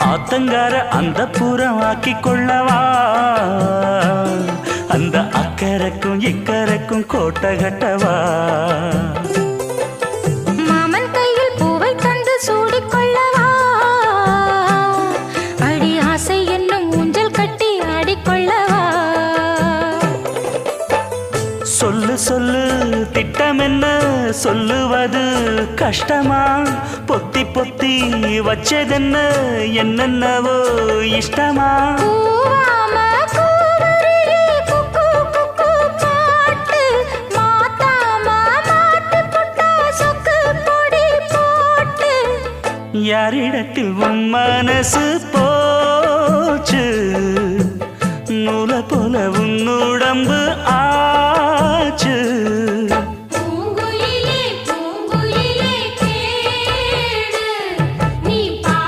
ஆத்தங்கார அந்த புறம் ஆக்கி கொள்ளவா அந்த அக்கறைக்கும் இக்கரைக்கும் கோட்டை கட்டவா மாமன் கையில் பூவை தந்து சூடிக்கொள்ளவா அடி ஆசை என்னும் ஊஞ்சல் கட்டி ஆடிக்கொள்ளவா சொல்லு சொல்லு திட்டம் என்ன சொல்லுவது கஷ்டமா பொத்தி பொத்தி வச்சதென்ன என்னென்னவோ இஷ்டமா யாரிடத்தில் உன் மனசு போச்சு நூலை போல உன் உடம்பு ஆச்சு